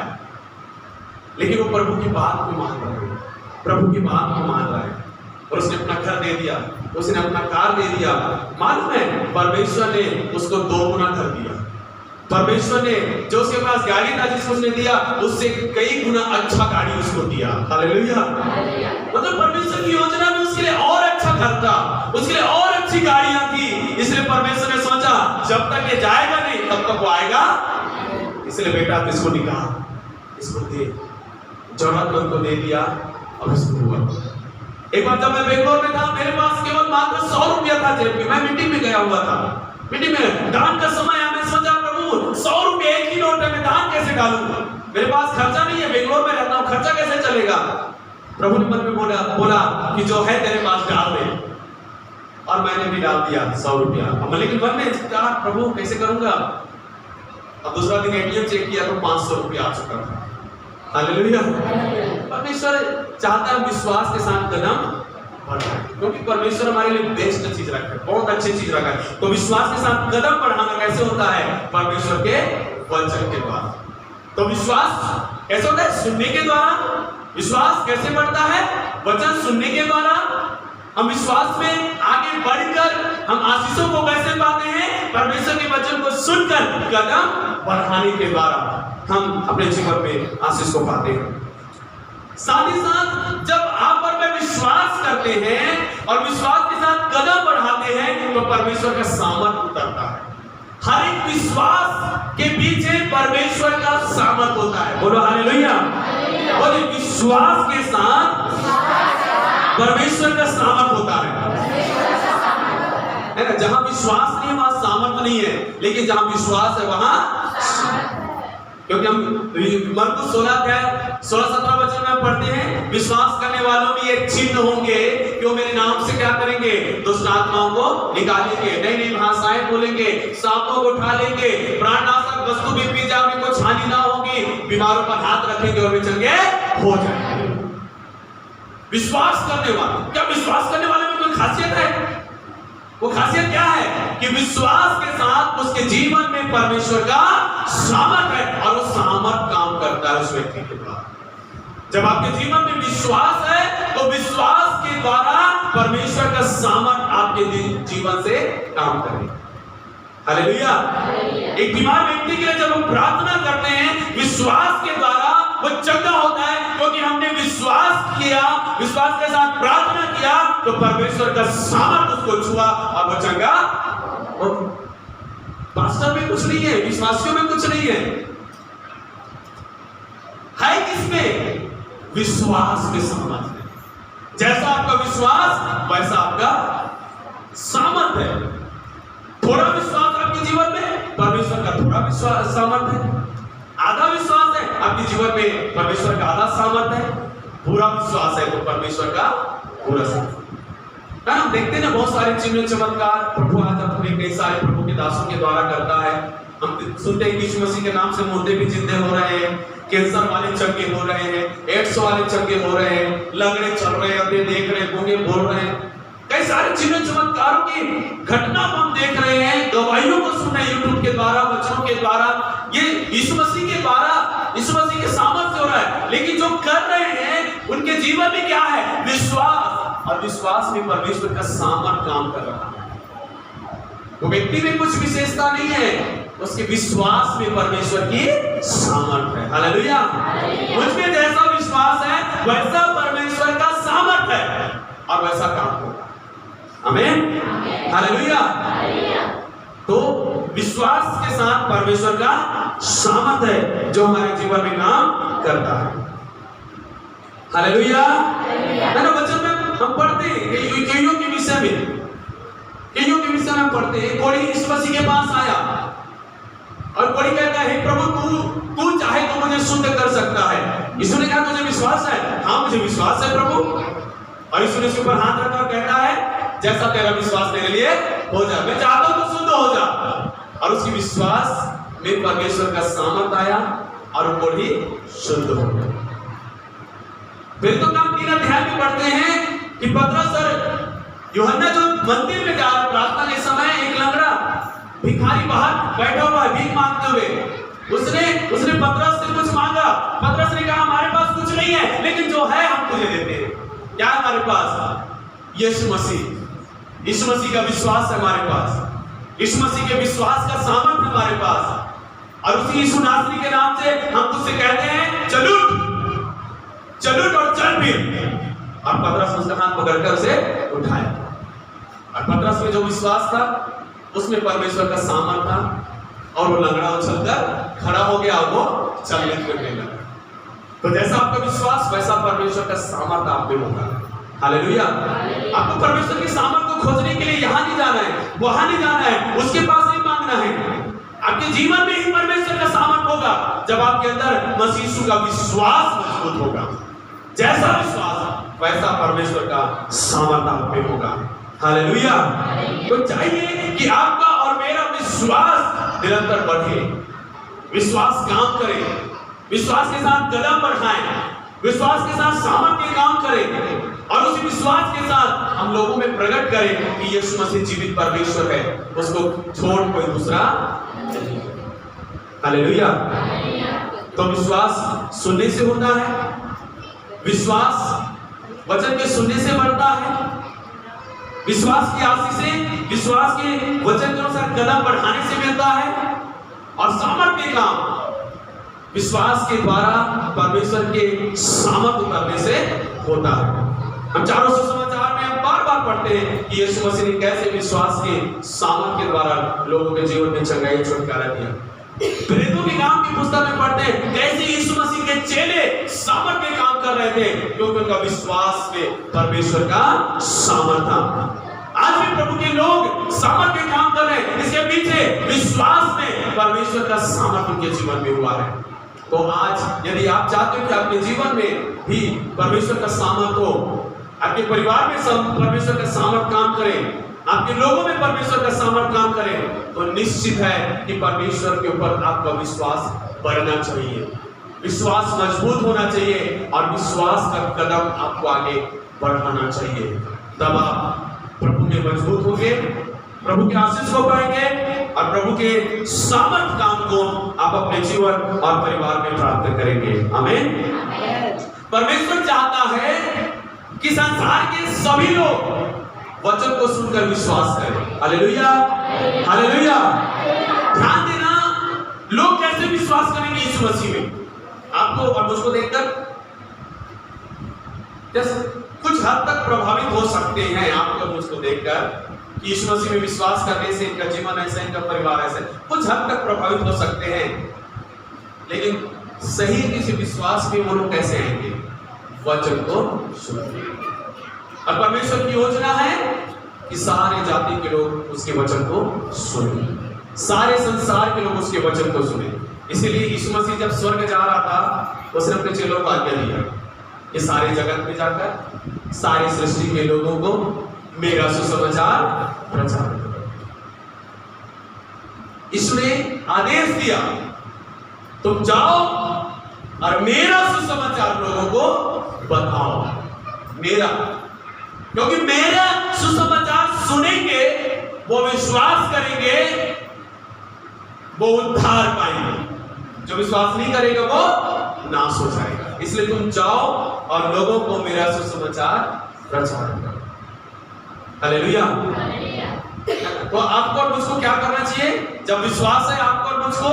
लेकिन वो प्रभु की बात को मान रहा है, प्रभु की बात को मान रहा है, और उसने अपना घर दे दिया, उसने अपना कार दे दिया। मालूम है परमेश्वर ने उसको 2 गुना कर दिया। परमेश्वर ने जो उसके पास गाड़ी था जिसको उसने दिया, उससे कई गुना अच्छा गाड़ी उसको दिया। हालेलुया। मतलब परमेश्वर की योजना में उसके लिए और अच्छा घर था, उसके लिए और अच्छी गाड़ियां थी। इसलिए परमेश्वर ने सोचा जब तक ये जाएगा नहीं तब तक वो आएगा, इसलिए बेटा इसको निकाल, इसको दे, जरूरतमंद को दे दिया। और इसको हुआ। एक बार जब मैं बेंगलोर में था, मेरे पास केवल मात्र 100 रुपया था जेब में। मैं मीटिंग में गया हुआ था, मीटिंग में दान का समय आया। मैं सोचा प्रभु 100 रुपये एक ही नोट में दान कैसे डालूंगा, मेरे पास खर्चा नहीं है, बेंगलोर में रहता हूँ, खर्चा कैसे चलेगा। प्रभु ने मन में बोला कि जो है तेरे पास डाल दे, और मैंने भी डाल दिया 100 रुपया। लेकिन मन में कहा प्रभु कैसे करूंगा। अब दूसरा दिन एटीएम चेक किया तो 500 रुपया आ चुका था। हालेलुया। परमेश्वर चाहता है विश्वास के साथ कदम बढ़ाएं, क्योंकि परमेश्वर हमारे लिए बेस्ट चीज रखा है, बहुत अच्छी चीज रखा है। तो विश्वास के साथ कदम बढ़ाना कैसे होता है, परमेश्वर के वचन के द्वारा। तो विश्वास कैसे होता है, सुनने के द्वारा। विश्वास कैसे बढ़ता है, वचन सुनने के द्वारा। हम विश्वास में आगे बढ़कर हम आशीषों को कैसे पाते हैं, परमेश्वर के वचन को सुनकर कदम बढ़ाने के द्वारा हम अपने जीवन में आशीष को पाते हैं। साथ ही साथ जब आप पर में विश्वास करते हैं और विश्वास के साथ कदम बढ़ाते हैं तो परमेश्वर का सामर्थ उतरता है। हर एक विश्वास के पीछे परमेश्वर का सामर्थ होता है। बोलो हालेलुया। बोलो विश्वास के साथ परमेश्वर का सामर्थ होता है ना। जहां विश्वास नहीं है वहां सामर्थ नहीं है, लेकिन जहां विश्वास है वहां, क्योंकि हम मरकुस 16-17 वचन में पढ़ते हैं, विश्वास करने वालों में ये चिन्ह होंगे कि वो मेरे नाम से क्या करेंगे, दुष्ट आत्माओं को निकालेंगे, नई नई भाषाएं बोलेंगे, सांपों को उठा लेंगे, प्राणनाशक वस्तु भी पी जाए उनको हानि ना होगी, बीमारों पर हाथ रखेंगे और वे चंगे हो जाएंगे। विश्वास करने वाले, क्या विश्वास करने वाले में कोई खासियत है? वो खासियत क्या है कि विश्वास के साथ उसके जीवन में परमेश्वर का सामर्थ है, और वो सामर्थ काम करता है उस व्यक्ति के द्वारा। जब आपके जीवन में विश्वास है तो विश्वास के द्वारा परमेश्वर का सामर्थ आपके जीवन से काम करेगा। हालेलुया। एक बीमार व्यक्ति के लिए जब हम प्रार्थना करते हैं विश्वास के द्वारा, वो चंगा होता है, क्योंकि हमने विश्वास किया, विश्वास के साथ प्रार्थना किया, तो परमेश्वर का सामर्थ उसको छुआ और वो चंगा। पास्टर में कुछ नहीं है, विश्वासियों में कुछ नहीं है किसमें? विश्वास में सामर्थ है। जैसा आपका विश्वास वैसा आपका सामर्थ है। थोड़ा विश्वास आपके जीवन में, परमेश्वर का थोड़ा विश्वास सामर्थ है। आधा विश्वास है आपके जीवन में, परमेश्वर का आधा सामर्थ है। पूरा विश्वास है तो परमेश्वर का पूरा सामर्थ। हम देखते हैं ना बहुत सारे चिन्ह चमत्कार प्रभु आज अपने कई सारे प्रभु के दासों के द्वारा करता है। हम सुनते हैं यीशु मसीह के नाम से मुर्दे भी जिंदे हो रहे हैं, कैंसर वाले चंगे हो रहे हैं, एड्स वाले चंगे हो रहे हैं, लंगड़े चल रहे हैं, अंधे देख रहे हैं, गूंगे बोल रहे हैं। कई सारे चिन्ह चमत्कारों की घटना हम देख रहे हैं, गवाहियों को सुन रहे हैं यूट्यूब के द्वारा, वचनों के द्वारा। ये यीशु मसीह के द्वारा, यीशु मसीह के सामर्थ्य से हो रहा है। लेकिन जो कर रहे हैं उनके जीवन में क्या है? विश्वास। और विश्वास में परमेश्वर का सामर्थ काम कर रहा है। वो व्यक्ति में कुछ विशेषता नहीं है, उसके विश्वास में परमेश्वर की सामर्थ है। हालेलुया। मुझमें जैसा विश्वास है वैसा परमेश्वर का सामर्थ है और वैसा काम होगा। आमीन, हालेलुया। तो विश्वास के साथ परमेश्वर का सामर्थ है जो हमारे जीवन में काम करता है। हालेलुया। मैंने वचन में हम पढ़ते हैं कईयों के विषय में, कईयों के विषय में पढ़ते हैं। कोई यीशु मसीह के पास आया और कोई कहता है प्रभु तू चाहे तो मुझे शुद्ध कर सकता है। यीशु ने कहा तुझे विश्वास है? हाँ मुझे विश्वास है प्रभु। और यीशु ने उसके ऊपर हाथ रखा और कहता है जैसा तेरा विश्वास मेरे लिए हो जा, मैं चाहता हूं तो शुद्ध हो जा। और उसकी विश्वास में परमेश्वर का सामर्थ आया और वो ही शुद्ध हो गया। फिर तो हम 3 अध्याय में पढ़ते हैं कि पतरस और यूहन्ना जो मंदिर में जा प्रार्थना के समय एक लंगड़ा भिखारी बाहर बैठा हुआ है भीख मांगते हुए, उसने पतरस से कुछ मांगा। पतरस ने कहा हमारे पास कुछ नहीं है, लेकिन जो है हम तुझे देते हैं। क्या है हमारे पास? यीशु मसीह। यीशु मसीह का विश्वास है हमारे पास, यीशु मसीह के विश्वास का सामर्थ है हमारे पास। और उसी यीशु नासरी के नाम से हम तुझसे कहते हैं चल उठ और चल फिर। और पतरस उसका हाथ पकड़कर उसे उठाया। और पतरस में जो विश्वास था उसमें परमेश्वर का सामर्थ था और वो लंगड़ा उछलकर खड़ा हो गया और वो चलने फिरने लगा। तो जैसा आपका विश्वास वैसा परमेश्वर का सामर्थ आप में होगा। हालेलुया। आपको परमेश्वर के सामर्थ को खोजने के लिए यहाँ नहीं जाना है, वहां नहीं जाना है, उसके पास नहीं मांगना है। आपके जीवन में ही परमेश्वर का सामर्थ होगा जब आपके अंदर मसीह यीशु का विश्वास मजबूत होगा। जैसा विश्वास वैसा परमेश्वर का सामर्थ आप में होगा। हालेलुया। तो चाहिए कि आपका और मेरा विश्वास निरंतर बढ़े, विश्वास काम करे, विश्वास के साथ कदम बढ़ाएं, विश्वास के साथ सामर्थ्य काम करें और उस विश्वास के साथ हम लोगों में प्रकट करें कि यीशु मसीह जीवित परमेश्वर है, उसको छोड़ कोई दूसरा नहीं। हालेलुया। तो विश्वास सुनने से होता है, विश्वास वचन के सुनने से बढ़ता है, विश्वास की आशीषें विश्वास के वचन के अनुसार कदम बढ़ाने से मिलता है और सामर्थ्य काम विश्वास के द्वारा परमेश्वर के सामर्थ उतरने से होता है। हम चारों सुसमाचार में हम बार बार पढ़ते हैं कि यीशु मसीह ने कैसे विश्वास के सामर्थ के द्वारा लोगों के जीवन में चंगाई छुटकारा दिया। प्रेरितों के काम की पुस्तक में पढ़ते हैं कैसे यीशु मसीह के चेले सामर्थ में काम कर रहे थे क्योंकि उनका विश्वास में परमेश्वर का सामर्थ था। आज भी प्रभु के लोग सामर्थ में काम कर रहे हैं, इसके पीछे विश्वास में परमेश्वर का सामर्थ उनके जीवन में हुआ है। तो आज यदि आप चाहते हो कि आपके जीवन में भी परमेश्वर का सामर्थ हो, आपके परिवार में परमेश्वर का सामर्थ काम करे, आपके लोगों में परमेश्वर का सामर्थ काम करे, तो निश्चित है कि परमेश्वर के ऊपर आपका विश्वास बढ़ना चाहिए, विश्वास मजबूत होना चाहिए और विश्वास का कदम आपको आगे बढ़ाना चाहिए। तब आप प्रभु में मजबूत होंगे, प्रभु के आशीष को पाएंगे और प्रभु के सामर्थ काम को आप अपने जीवन और परिवार में प्राप्त करेंगे। आमीन। परमेश्वर चाहता है कि संसार के सभी लोग वचन को सुनकर विश्वास करें। Hallelujah, hallelujah. ध्यान देना, लोग कैसे विश्वास करेंगे यीशु मसीह में? आपको और मुझको देखकर जैसे कुछ हद तक प्रभावित हो सकते हैं आपको मुझको देखकर कि यीशु मसीह में विश्वास करने से इनका जीवन ऐसा, इनका परिवार ऐसा, कुछ हद तक प्रभावित हो सकते हैं। लेकिन सही किसी विश्वास में वो लोग कैसे आएंगे? वचन को सुनेंगे। और परमेश्वर की योजना है कि सारे जाति के लोग उसके वचन को सुने, सारे संसार के लोग उसके वचन को सुने। इसीलिए यीशु मसीह जब स्वर्ग जा रहा था, उसने अपने चेलों को आज्ञा दिया कि सारे जगत में जाकर सारी सृष्टि के लोगों को मेरा सुसमाचार प्रचार करो। यीशु ने आदेश दिया, तुम जाओ और मेरा सुसमाचार लोगों को बताओ। मेरा, क्योंकि मेरा सुसमाचार सुनेंगे, वो विश्वास करेंगे, वो उद्धार पाएंगे। जो विश्वास नहीं करेगा वो नाश हो जाएगा। इसलिए तुम जाओ और लोगों को मेरा सुसमाचार प्रचार करो। हालेलुया। तो आपको और मुझको क्या करना चाहिए? जब विश्वास है आपको और मुझको,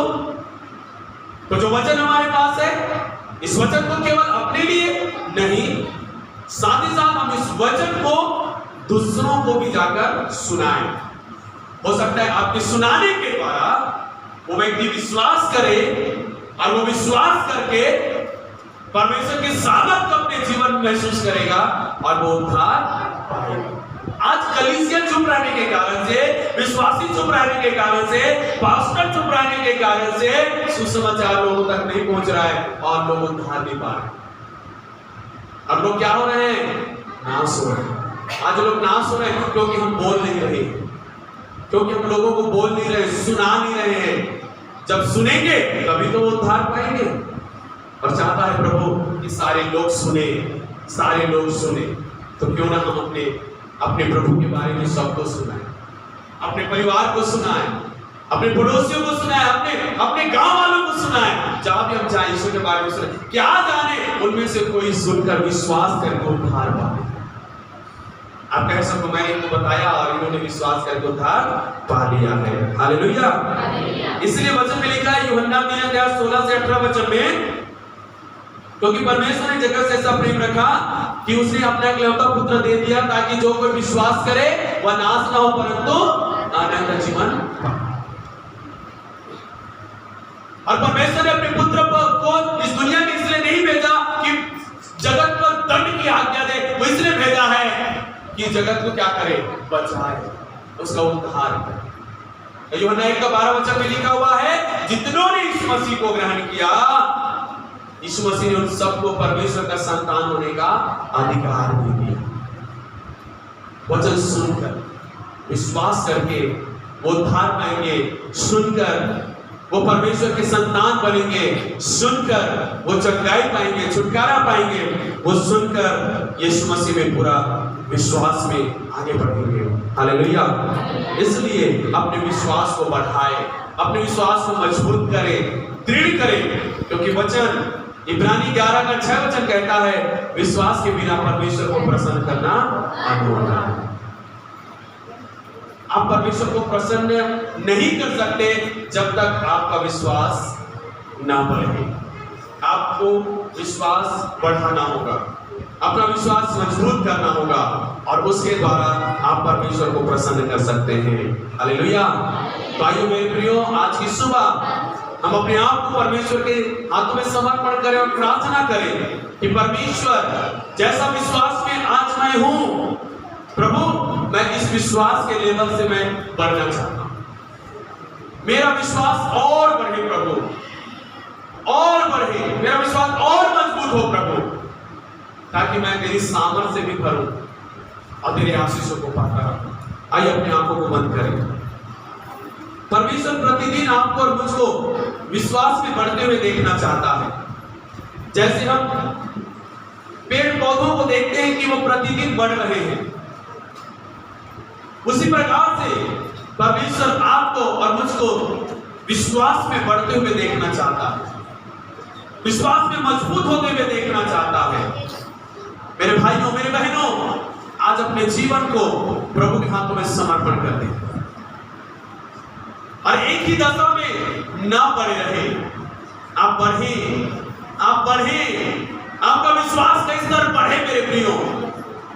तो जो वचन हमारे पास है, इस वचन को केवल अपने लिए नहीं, साथ ही साथ हम इस वचन को दूसरों को भी जाकर सुनाएं। हो सकता है आपके सुनाने के द्वारा वो व्यक्ति विश्वास करे और वो विश्वास करके परमेश्वर के सामर्थ को अपने जीवन में महसूस करेगा और वो उद्धार पाएगा। आज कलीसिया चुप रहने के कारण से, विश्वासी चुप रहने के कारण से, पास्टर चुप रहने के कारण से सुसमाचार लोगों तक नहीं पहुंच रहा है और लोग उद्धार नहीं पा रहे। अब लोग क्या हो रहे हैं? नाश हो रहे हैं। आज लोग नाश हो रहे हैं क्योंकि हम बोल नहीं रहे, क्योंकि हम लोगों को बोल नहीं रहे, सुना नहीं रहे हैं। जब सुनेंगे तभी तो वो उद्धार पाएंगे। और चाहता है प्रभु कि सारे लोग सुने, सारे लोग सुने। तो क्यों ना हम अपने प्रभु के बारे में सबको सुनाएं, अपने परिवार को सुनाएं, अपने पड़ोसियों को सुनाएं, अपने गांव वालों को सुनाएं। जहां भी हम जाएं यीशु के बारे में सुनाएं। क्या जाने उनमें से कोई सुनकर विश्वास करके उद्धार पाए। आप कह सकते, मैंने इनको बताया और इन्होंने विश्वास करके उद्धार पा लिया है। हालेलुया। इसलिए वचन में लिखा है यूहन्ना 3:16 से 18 वचन में, क्योंकि परमेश्वर ने जगत से ऐसा प्रेम रखा कि उसने अपना इकलौता पुत्र दे दिया ताकि जो कोई विश्वास करे वह नाश ना हो परंतु अनंत जीवन पाए। और परमेश्वर ने अपने पुत्र को इस दुनिया में इसलिए नहीं भेजा कि जगत पर दंड की आज्ञा दे, वो इसलिए भेजा है कि जगत को क्या करे? बचाए, उसका उद्धार करे। यूहन्ना 1:12 वचन में लिखा हुआ है, जितनों ने इस मसीह को ग्रहण किया, यीशु मसीह ने उन सबको परमेश्वर का संतान होने का अधिकार दे दिया। वचन सुनकर, विश्वास करके वो उद्धार पाएंगे। सुनकर वो परमेश्वर के संतान बनेंगे। सुनकर वो चंगाई पाएंगे, छुटकारा पाएंगे। वो सुनकर यीशु मसीह में पूरा विश्वास में आगे बढ़ेंगे। हालेलुया। इसलिए अपने विश्वास को बढ़ाएं, अपने विश्वास को मजबूत करें, दृढ़ करें, क्योंकि वचन इब्रानी 11:6 वचन कहता है, विश्वास के बिना परमेश्वर को प्रसन्न करना अधूरा है। आप परमेश्वर को प्रसन्न नहीं कर सकते जब तक आपका विश्वास ना बढ़े। आपको विश्वास बढ़ाना होगा, अपना विश्वास मजबूत करना होगा और उसके द्वारा आप परमेश्वर को प्रसन्न कर सकते हैं। हालेलुया। तो आइए मेरे प्रियो, आज की सुबह हम अपने आप को परमेश्वर के हाथों में समर्पण करें और प्रार्थना करें कि परमेश्वर, जैसा विश्वास में आज मैं हूं, प्रभु मैं इस विश्वास के लेवल से मैं बढ़ना चाहता हूं। मेरा विश्वास और बढ़े प्रभु, और बढ़े, मेरा विश्वास और मजबूत हो प्रभु, ताकि मैं तेरी सामर्थ से भी भरूं और तेरे आशीषों को पाता रहूं। आइए अपने आंखों को बंद करें। परमेश्वर प्रतिदिन आपको और मुझको विश्वास में बढ़ते हुए देखना चाहता है। जैसे हम पेड़ पौधों को देखते हैं कि वो प्रतिदिन बढ़ रहे हैं, उसी प्रकार से परमेश्वर आपको और मुझको विश्वास में बढ़ते हुए देखना चाहता है, विश्वास में मजबूत होते हुए देखना चाहता है। मेरे भाइयों, मेरे बहनों, आज अपने जीवन को प्रभु के हाथों में समर्पण कर दें और एक ही दशा में ना पड़े रहे। आप बढ़े, आप बढ़े, आपका विश्वास का स्तर बढ़े मेरे प्रियो।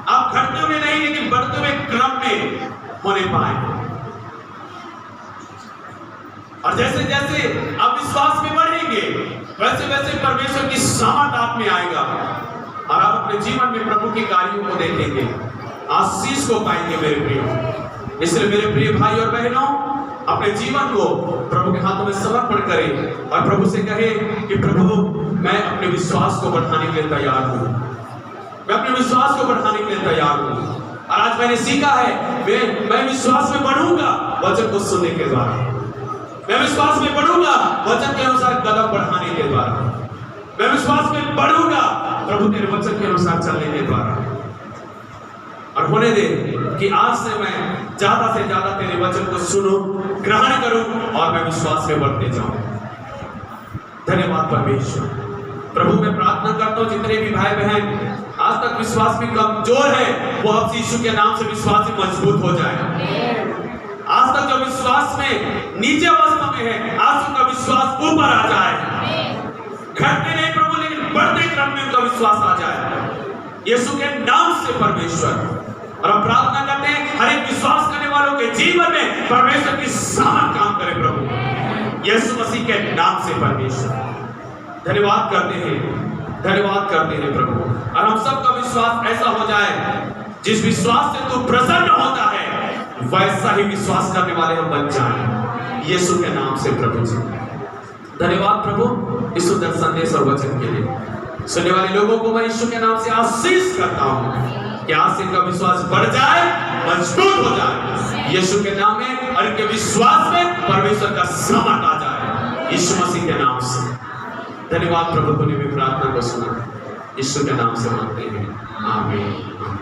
आप घटते हुए नहीं लेकिन बढ़ते हुए क्रम में होने पाए। और जैसे जैसे आप विश्वास में बढ़ेंगे वैसे वैसे परमेश्वर की सामर्थ आप में आएगा और आप अपने जीवन में प्रभु के कार्यों को देखेंगे, आशीष को पाएंगे मेरे प्रियो। इसलिए मेरे प्रिय भाई और बहनों, अपने जीवन को प्रभु के हाथों में समर्पण करें और प्रभु से कहें कि प्रभु मैं अपने विश्वास को बढ़ाने के लिए तैयार हूँ, मैं अपने विश्वास को बढ़ाने के लिए तैयार हूँ। और आज मैंने सीखा है मैं विश्वास में बढ़ूंगा वचन को सुनने के द्वारा, मैं विश्वास में बढ़ूंगा वचन के अनुसार कदम बढ़ाने के द्वारा, मैं विश्वास में बढ़ूंगा प्रभु के वचन के अनुसार चलने के द्वारा। और होने दे कि आज से मैं ज्यादा से ज्यादा तेरे वचन को सुनूं, ग्रहण करूं और मैं विश्वास में बढ़ते जाऊं। धन्यवाद परमेश्वर। प्रभु मैं प्रार्थना करता हूं जितने भी भाई बहन आज तक विश्वास में कमजोर है वो अब यीशु के नाम से विश्वास में मजबूत हो जाए। आज तक जो विश्वास में नीचे अवस्था में है आज उनका विश्वास ऊपर आ जाए। घटते नहीं प्रभु लेकिन बढ़ते क्रम में उनका विश्वास आ जाए यीशु के नाम से परमेश्वर। और हम प्रार्थना करते हैं हर एक विश्वास करने वालों के जीवन में परमेश्वर की सामर्थ काम करे प्रभु यीशु मसीह के नाम से परमेश्वर। धन्यवाद करते हैं प्रभु। और हम सबका विश्वास ऐसा हो जाए जिस विश्वास से तू प्रसन्न होता है वैसा ही विश्वास करने वाले हम बन जाएं यीशु के नाम से प्रभु जी। धन्यवाद प्रभु इस सुंदर संदेश और वचन के लिए। सुनने वाले लोगों को मैं यीशु के नाम से आशीष करता हूं कि आज से इनका विश्वास बढ़ जाए, मजबूत हो जाए यीशु के नाम में और इनके विश्वास में परमेश्वर का सामर्थ आ जाए यीशु मसीह के नाम से। धन्यवाद प्रभु ने भी प्रार्थना को सुना, यीशु के नाम से मांगते हैं, आमीन।